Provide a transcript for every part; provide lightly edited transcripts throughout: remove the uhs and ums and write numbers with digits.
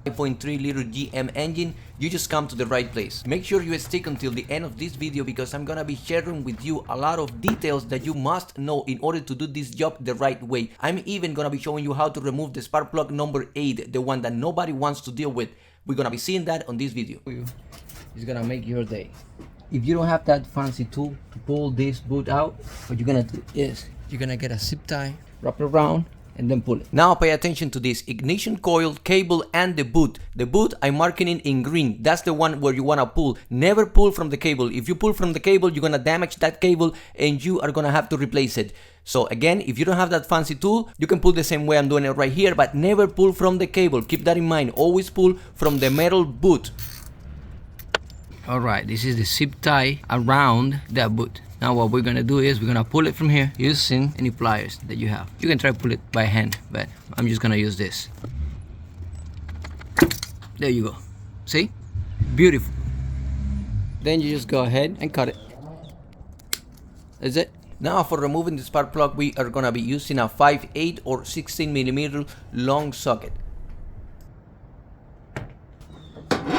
5.3 liter GM engine, you just come to the right place. Make sure you stick until the end of this video because I'm gonna be sharing with you a lot of details that you must know in order to do this job the right way. I'm even gonna be showing you how to remove the spark plug number 8, the one that nobody wants to deal with. We're gonna be seeing that on this video. It's gonna make your day. If you don't have that fancy tool to pull this boot out, what you're gonna do is you're gonna get a zip tie, wrap it around, and then pull it. Now pay attention to this: ignition coil, cable, and the boot. The boot I'm marking it in green. That's the one where you wanna pull. Never pull from the cable. If you pull from the cable, you're gonna damage that cable and you are gonna have to replace it. So again, if you don't have that fancy tool, you can pull the same way I'm doing it right here, but never pull from the cable. Keep that in mind. Always pull from the metal boot. Alright, this is the zip tie around that boot. Now what we're gonna do is we're gonna pull it from here using any pliers that you have. You can try to pull it by hand, but I'm just gonna use this. There you go. See? Beautiful. Then you just go ahead and cut it. That's it. Now for removing the spark plug, we are gonna be using a 5/8 or 16mm long socket.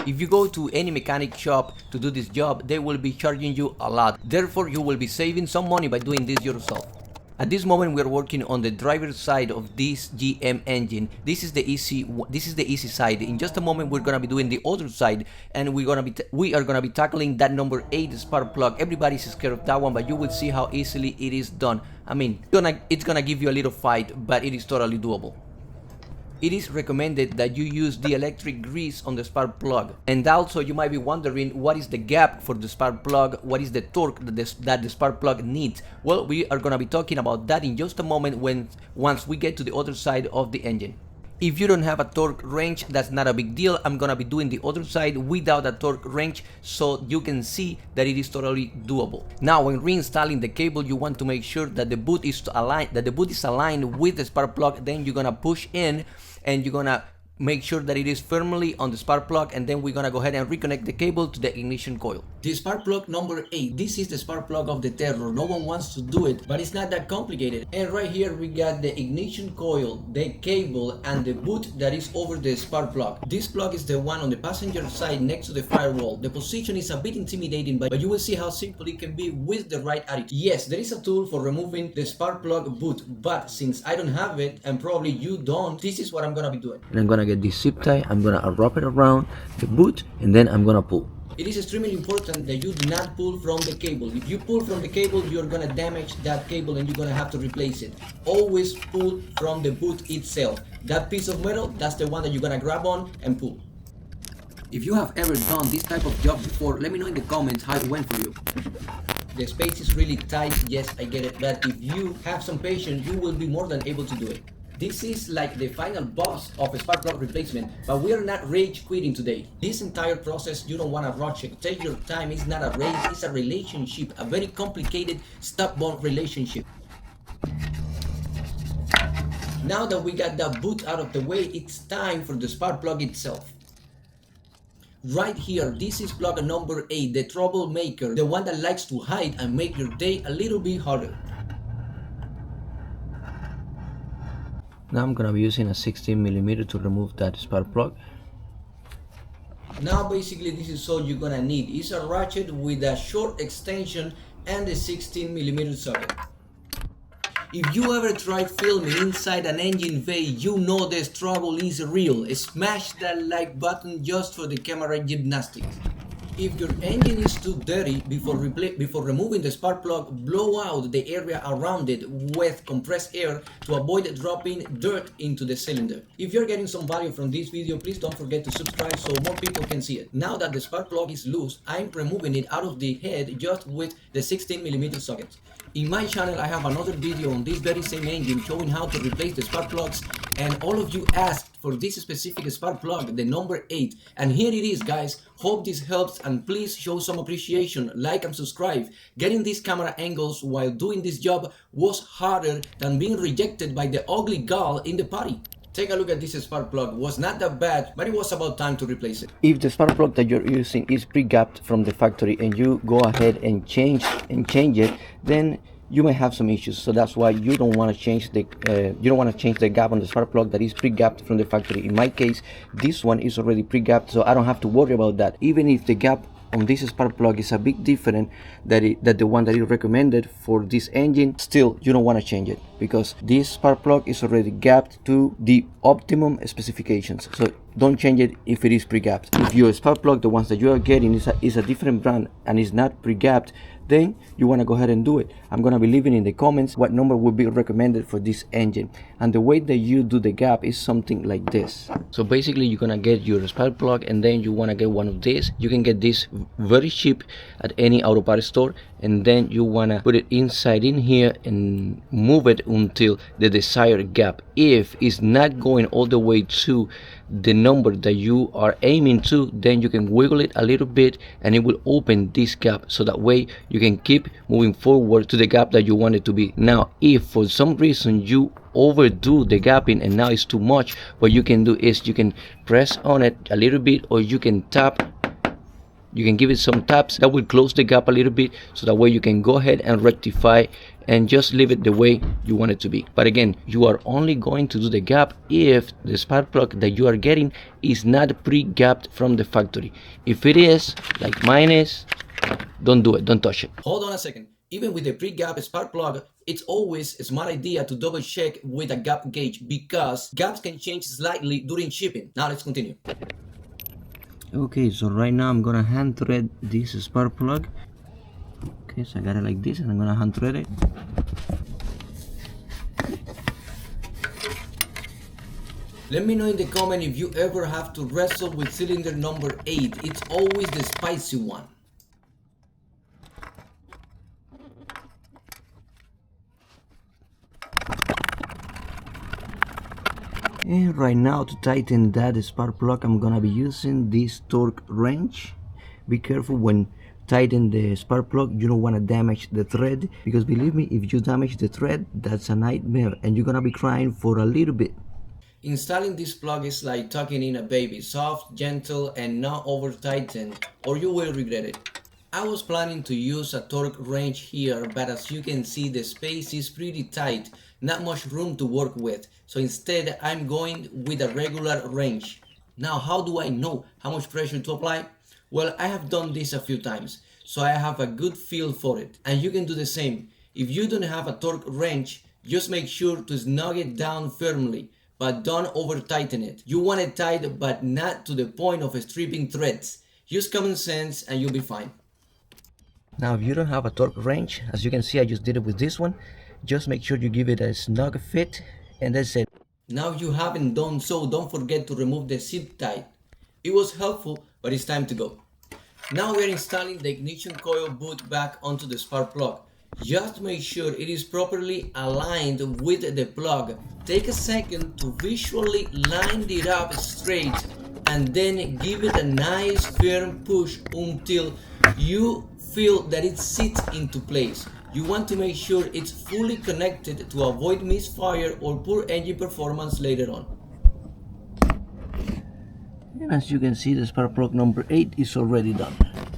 If you go to any mechanic shop to do this job, they will be charging you a lot. Therefore, you will be saving some money by doing this yourself. At this moment, we are working on the driver's side of this GM engine. This is the easy side. In just a moment, we're gonna be doing the other side, and we are gonna be tackling that number 8 spark plug. Everybody's scared of that one, but you will see how easily it is done. I mean, it's gonna give you a little fight, but it is totally doable. It is recommended that you use the electric grease on the spark plug. And also you might be wondering, what is the gap for the spark plug? What is the torque that the spark plug needs? Well, we are going to be talking about that in just a moment once we get to the other side of the engine. If you don't have a torque wrench, that's not a big deal. I'm gonna be doing the other side without a torque wrench so you can see that it is totally doable. Now, when reinstalling the cable, you want to make sure that the boot is aligned with the spark plug. Then you're gonna push in and you're gonna make sure that it is firmly on the spark plug, and then we're gonna go ahead and reconnect the cable to the ignition coil. The spark plug number 8, this is the spark plug of the terror. No one wants to do it, but it's not that complicated. And right here we got the ignition coil, the cable, and the boot that is over the spark plug. This plug is the one on the passenger side next to the firewall. The position is a bit intimidating, but you will see how simple it can be with the right attitude. Yes, there is a tool for removing the spark plug boot, but since I don't have it, and probably you don't, this is what I'm gonna be doing. And I'm gonna get this zip tie, I'm gonna wrap it around the boot, and then I'm gonna pull. It is extremely important that you do not pull from the cable. If you pull from the cable, you're gonna damage that cable and you're gonna have to replace it. Always pull from the boot itself. That piece of metal, that's the one that you're gonna grab on and pull. If you have ever done this type of job before, let me know in the comments how it went for you. The space is really tight, yes, I get it, but if you have some patience, you will be more than able to do it. This is like the final boss of a spark plug replacement, but we are not rage quitting today. This entire process, you don't want to rush it. Take your time. It's not a race, it's a relationship, a very complicated, stubborn relationship. Now that we got that boot out of the way, it's time for the spark plug itself. Right here, this is plug number 8, the troublemaker, the one that likes to hide and make your day a little bit harder. Now I'm gonna be using a 16mm to remove that spark plug. Now basically this is all you're gonna need. It's a ratchet with a short extension and a 16mm socket. If you ever tried filming inside an engine bay, you know the struggle is real. Smash that like button just for the camera gymnastics. If your engine is too dirty, before removing the spark plug, blow out the area around it with compressed air to avoid dropping dirt into the cylinder. If you're getting some value from this video, please don't forget to subscribe so more people can see it. Now that the spark plug is loose, I'm removing it out of the head just with the 16mm socket. In my channel, I have another video on this very same engine showing how to replace the spark plugs, and all of you asked for this specific spark plug, the number 8, and here it is, guys. Hope this helps, and please show some appreciation, like and subscribe. Getting these camera angles while doing this job was harder than being rejected by the ugly gal in the party. Take a look at this spark plug. Was not that bad, but it was about time to replace it. If the spark plug that you're using is pre-gapped from the factory and you go ahead and change it, then you may have some issues. So that's why you don't want to change the gap on the spark plug that is pre-gapped from the factory. In my case, this one is already pre-gapped, so I don't have to worry about that. Even if the gap on this spark plug is a bit different than the one that is recommended for this engine, still you don't want to change it, because this spark plug is already gapped to the optimum specifications. So don't change it if it is pre-gapped. If your spark plug, the ones that you are getting, is a different brand and is not pre-gapped, then you want to go ahead and do it. I'm going to be leaving in the comments what number would be recommended for this engine, and the way that you do the gap is something like this. So basically you're going to get your spark plug, and then you want to get one of these. You can get this very cheap at any auto parts store, and then you want to put it inside in here and move it until the desired gap. If it's not going all the way to the number that you are aiming to, then you can wiggle it a little bit and it will open this gap, so that way you can keep moving forward to the gap that you want it to be. Now if for some reason you overdo the gapping and now it's too much, what you can do is you can press on it a little bit, or you can tap. You can give it some taps that will close the gap a little bit, so that way you can go ahead and rectify and just leave it the way you want it to be. But again, you are only going to do the gap if the spark plug that you are getting is not pre-gapped from the factory. If it is, like mine is, don't do it, don't touch it. Hold on a second. Even with the pre-gap spark plug, it's always a smart idea to double check with a gap gauge, because gaps can change slightly during shipping. Now let's continue. Okay, so right now I'm gonna hand thread this spark plug. Okay, so I got it like this, and I'm gonna hand thread it. Let me know in the comment if you ever have to wrestle with cylinder number 8. It's always the spicy one. And right now, to tighten that spark plug, I'm gonna be using this torque wrench. Be careful when tighten the spark plug. You don't want to damage the thread, because believe me, if you damage the thread, that's a nightmare and you're gonna be crying for a little bit. Installing this plug is like tucking in a baby, soft, gentle, and not over tightened, or you will regret it. I was planning to use a torque wrench here, but as you can see, the space is pretty tight, not much room to work with, so instead I'm going with a regular wrench. Now, how do I know how much pressure to apply? Well, I have done this a few times, so I have a good feel for it, and you can do the same. If you don't have a torque wrench, just make sure to snug it down firmly, but don't over tighten it. You want it tight, but not to the point of stripping threads. Use common sense and you'll be fine. Now, if you don't have a torque wrench, as you can see, I just did it with this one. Just make sure you give it a snug fit, and that's it. Now, if you haven't done so, don't forget to remove the zip tie. It was helpful, but it's time to go. Now we are installing the ignition coil boot back onto the spark plug. Just make sure it is properly aligned with the plug. Take a second to visually line it up straight, and then give it a nice firm push until you feel that it sits into place. You want to make sure it's fully connected to avoid misfire or poor engine performance later on. And as you can see, the spark plug number 8 is already done.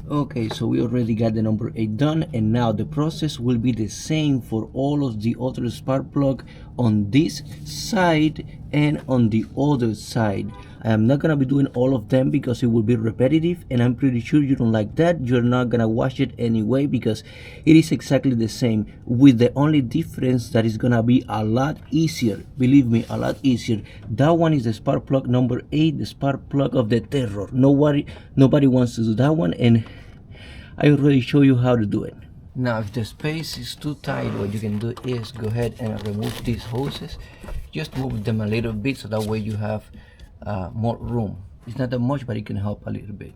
Okay, so we already got the number 8 done, and now the process will be the same for all of the other spark plug on this side and on the other side. I am not gonna be doing all of them because it will be repetitive, and I'm pretty sure you don't like that. You're not gonna wash it anyway because it is exactly the same, with the only difference that is gonna be a lot easier. Believe me, a lot easier. That one is the spark plug number 8, the spark plug of the terror. Nobody wants to do that one, and I already show you how to do it. Now, if the space is too tight, what you can do is go ahead and remove these hoses. Just move them a little bit, so that way you have more room. It's not that much, but it can help a little bit.